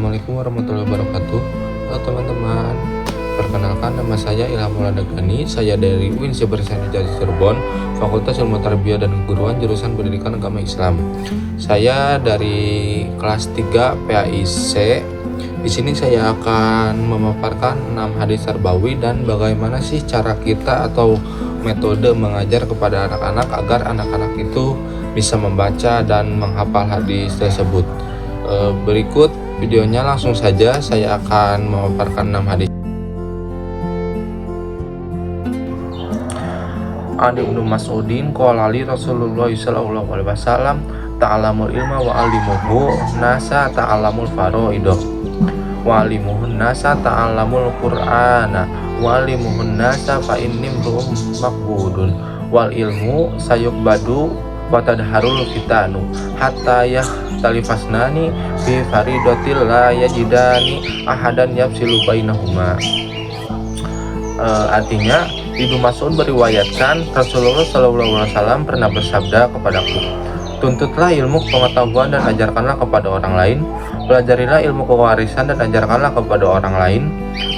Assalamualaikum warahmatullahi wabarakatuh. Halo teman-teman, perkenalkan nama saya Ilham Maulana Gani. Saya dari UIN Saint Cirebon, Fakultas Ilmu Tarbiyah dan Keguruan, jurusan Pendidikan Agama Islam. Saya dari kelas 3 PAIC. Di sini saya akan memaparkan 6 hadis tarbawi dan bagaimana sih cara kita atau metode mengajar kepada anak-anak agar anak-anak itu bisa membaca dan menghafal hadis tersebut. Berikut videonya, langsung saja saya akan memaparkan 6 hadis. Adi Ibnu Mas'udin qala li Rasulullah sallallahu alaihi wasallam ta'allamul ilma wa 'allimuhu nasa ta'allamul faraidah wa 'allimuhun nasa ta'allamul qur'ana wa 'allimuhun nasa fa inni mru'um maqbudun wal ilmu sayuqbadu wa tadharul fitanu hatta talifasnani fi faridatil la yajidani ahadan yafsilu bainahuma. Artinya, Ibnu Mas'ud meriwayatkan Rasulullah SAW pernah bersabda kepadaku, tuntutlah ilmu pengetahuan dan ajarkanlah kepada orang lain, pelajarilah ilmu kewarisan dan ajarkanlah kepada orang lain,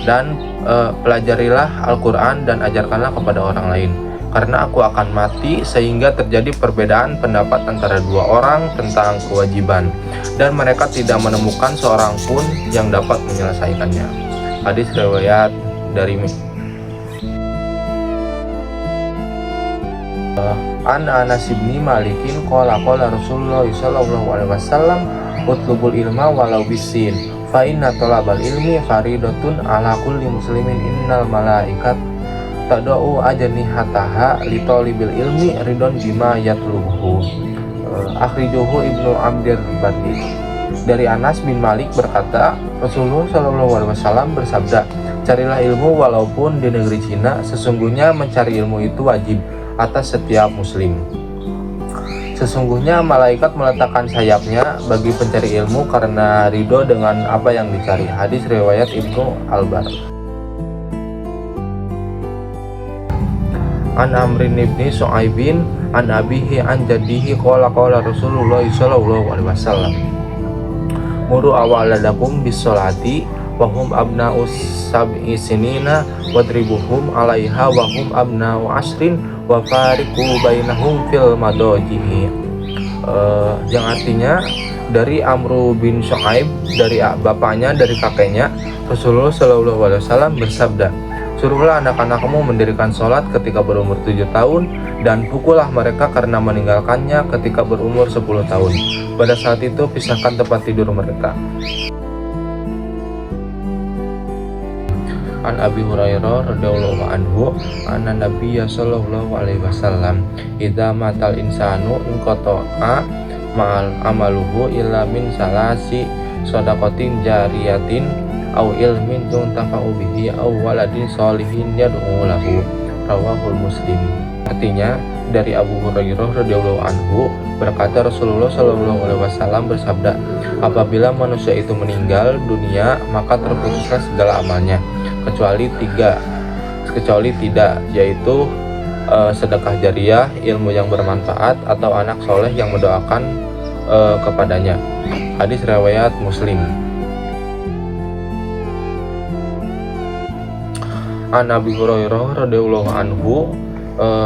dan pelajarilah Al-Quran dan ajarkanlah kepada orang lain. Karena aku akan mati sehingga terjadi perbedaan pendapat antara dua orang tentang kewajiban, dan mereka tidak menemukan seorang pun yang dapat menyelesaikannya. Hadis riwayat dari Anas bin Malikin qala Rasulullah sallallahu alaihi wasallam utlubul ilma walau bisin fa inna talabal ilmi faridatun ala kulli muslimin innal malaikat tada'u ajnihataha li talibil ilmi ridon bima yatlubuhu. Akhrijuhu Ibnu Abdir Badi. Dari Anas bin Malik berkata, Rasulullah SAW bersabda, carilah ilmu walaupun di negeri Cina, sesungguhnya mencari ilmu itu wajib atas setiap muslim. Sesungguhnya malaikat meletakkan sayapnya bagi pencari ilmu karena ridho dengan apa yang dicari. Hadis riwayat Ibnu Al-Bar. An Amrin ibni Su'aibin an abihi an jadihi qala Rasulullah sallallahu alaihi wasallam muru awaladakum bis sholati wa hum abna'us sab'i sinina wadribuhum 'alaiha wa hum abna'u ashrin wa fariqu bainahum fil madajihi. Yang artinya, dari Amru bin Su'aib, dari bapaknya, dari kakeknya, Rasulullah sallallahu alaihi wasallam bersabda, suruhlah anak-anakmu mendirikan sholat ketika berumur 7 tahun dan pukullah mereka karena meninggalkannya ketika berumur 10 tahun. Pada saat itu pisahkan tempat tidur mereka. An Abi Hurairah radhiyallahu anhu anna Nabiyya sallallahu alaihi wasallam idza matal insanu inqata'a ma'al amaluhu illa min salasi shadaqatin jariyatin au ilmin tuntafa'u bihi au waladin sholihin yad'u lahu, rawahul Muslim. Artinya, dari Abu Hurairah radhiyallahu anhu berkata Rasulullah sallallahu alaihi wasallam bersabda, apabila manusia itu meninggal dunia maka terputuslah segala amalnya kecuali tidak, yaitu sedekah jariah, ilmu yang bermanfaat, atau anak soleh yang mendoakan kepadanya. Hadis riwayat Muslim. An Abi Hurairah radhiyallahu anhu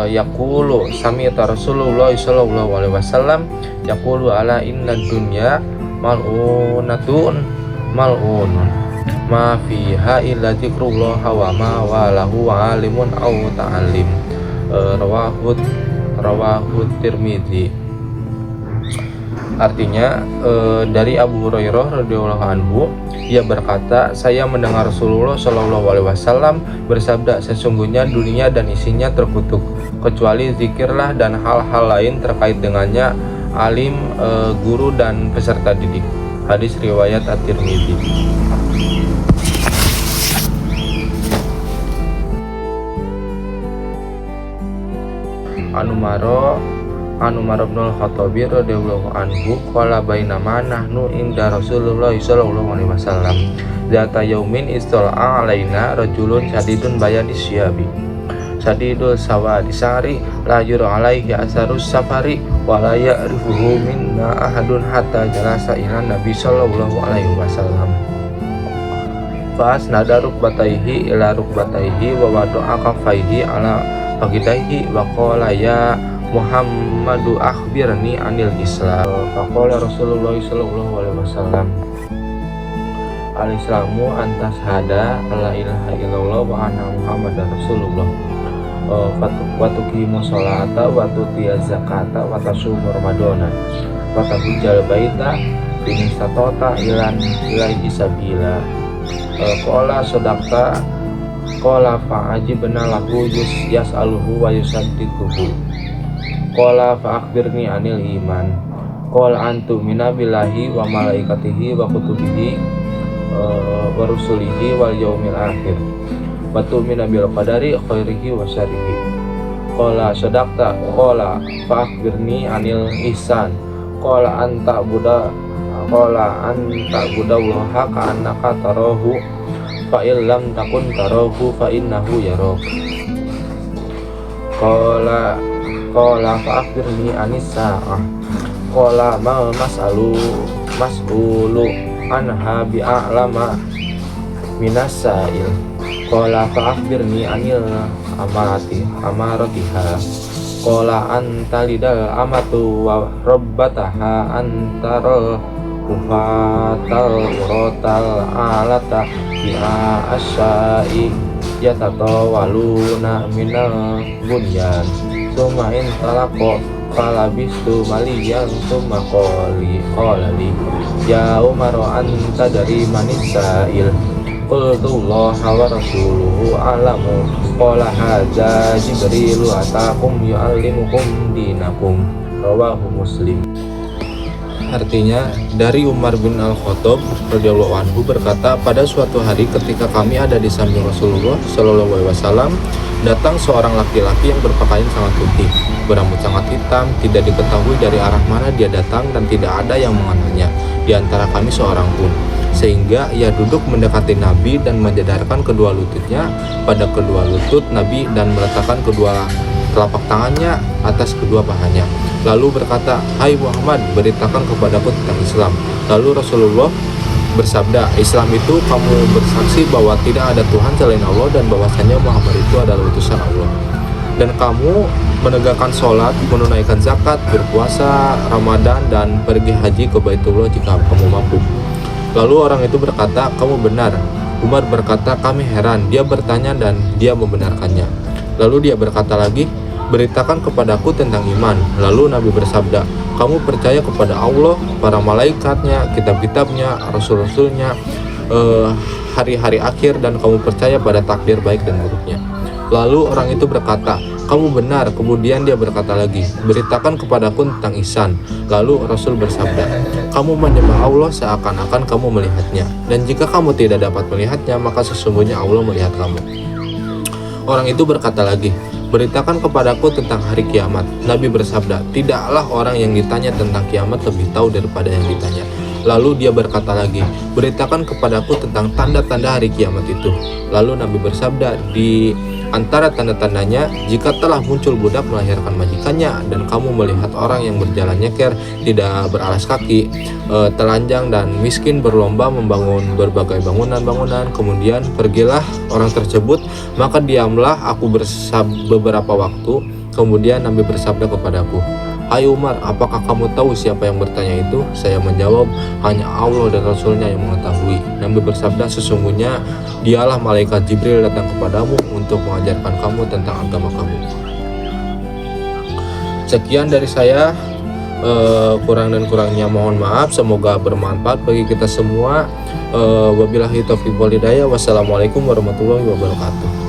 yaqulu sami'tu Rasulullah sallallahu alaihi wasallam yaqulu ala inna dunya mal'unatun ma fiha illa dzikrullah wa ma walahu alimun aw ta'allim. Rawahu Tirmidzi. Artinya, dari Abu Hurairah radhiyallahu anhu, ia berkata, saya mendengar Rasulullah Shallallahu alaihi wasallam bersabda, sesungguhnya dunia dan isinya terkutuk kecuali zikirlah dan hal-hal lain terkait dengannya, alim, guru dan peserta didik. Hadis riwayat At-Tirmidzi. An Umar bin Al-Khattab radhiyallahu anhu qala bainama nahnu inda Rasulullah sallallahu alaihi wasallam zata yaumin istala'a alaina rajulun syadidun bayadis syabi syadidul sawadi sari la yura alaihi asarus safari wala ya'rifuhu minna ahadun hatta jalasa ila Nabi sallallahu alaihi wasallam. Nada rukbataihi ila rukbataihi wa wada'a kafaihi ala fagidaihi wa qala ya Muhammadu akhbirni anil Islam. Faqala Rasulullah sallallahu alaihi wasallam, al-islamu antas hada la ilaha illallah wa anna muhammadar rasulullah wa tuqimu sholata wa tutiyaz zakata wa tasumu ramadana wa tahujjal baita in istata'ta ilaihi sabila. Qala sadaqta qala fa'ajibna lahu yas'aluhu wa yusaddiquhu. Qala fa'akhbirni anil iman. Qala antumina billahi wa malaikatihi wa kutubihi wa rusulihi wal yaumil akhir wa tu'minu bil qadari khairihi wa syarrihi. Qala sadaqta qala fa akhbirni anil ihsan. Qala anta buda waha ka annaka tarahu fa illam takun tarahu fa innahu yarak. Qala fa akhbirni anis sa'ah. Qala ma mas'ulu anha bi'a'lama minas sa'il. Qala fa akhbirni anil amaratiha. Qala anta lidal amatu wa rabbataha antaral kufatal urotal alata bi'a asyai yatatawaluna minal bunyan summa intalaqo falabistu maliyan summa qala li ya Umar anta dari manisail. Qultullah wa rasuluhu alamu. Qala hadza Jibrilu atakum yu'allimukum dinakum. Rawahu Muslim. Artinya, dari Umar bin Al-Khattab radhiyallahu anhu berkata, pada suatu hari ketika kami ada di samping Rasulullah sallallahu alaihi wasallam, datang seorang laki-laki yang berpakaian sangat putih, berambut sangat hitam, tidak diketahui dari arah mana dia datang dan tidak ada yang mengenalnya di antara kami seorang pun. Sehingga ia duduk mendekati Nabi dan menjadarkan kedua lututnya pada kedua lutut Nabi dan meletakkan kedua telapak tangannya atas kedua pahanya. Lalu berkata, "Hai Muhammad, beritakan kepadaku tentang Islam." Lalu Rasulullah bersabda, "Islam itu kamu bersaksi bahwa tidak ada Tuhan selain Allah dan bahwasanya Muhammad itu adalah utusan Allah. Dan kamu menegakkan sholat, menunaikan zakat, berpuasa, Ramadan, dan pergi haji ke Baitullah jika kamu mampu." Lalu orang itu berkata, "Kamu benar." Umar berkata, "Kami heran." Dia bertanya dan dia membenarkannya. Lalu dia berkata lagi, "Beritakan kepadaku tentang iman." Lalu Nabi bersabda, "Kamu percaya kepada Allah, para malaikatnya, kitab-kitabnya, rasul-rasulnya, hari-hari akhir, dan kamu percaya pada takdir baik dan buruknya." Lalu orang itu berkata, "Kamu benar." Kemudian dia berkata lagi, "Beritakan kepadaku tentang ihsan." Lalu Rasul bersabda, "Kamu menyembah Allah seakan-akan kamu melihatnya, dan jika kamu tidak dapat melihatnya, maka sesungguhnya Allah melihat kamu." Orang itu berkata lagi, "Beritakan kepadaku tentang hari kiamat." Nabi bersabda, "Tidaklah orang yang ditanya tentang kiamat lebih tahu daripada yang ditanya." Lalu dia berkata lagi, "Beritakan kepadaku tentang tanda-tanda hari kiamat itu." Lalu Nabi bersabda, "Di antara tanda-tandanya, jika telah muncul budak melahirkan majikannya, dan kamu melihat orang yang berjalan nyeker, tidak beralas kaki, telanjang dan miskin berlomba membangun berbagai bangunan-bangunan, kemudian pergilah orang tersebut, maka diamlah aku beberapa waktu." Kemudian Nabi bersabda kepadaku, "Hai Umar, apakah kamu tahu siapa yang bertanya itu?" Saya menjawab, "Hanya Allah dan Rasulnya yang mengetahui." Nabi bersabda, "Sesungguhnya dialah malaikat Jibril datang kepadamu untuk mengajarkan kamu tentang agama kamu." Sekian dari saya, kurang dan kurangnya mohon maaf. Semoga bermanfaat bagi kita semua. Wabillahi taufiq wal hidayah. Wassalamualaikum warahmatullahi wabarakatuh.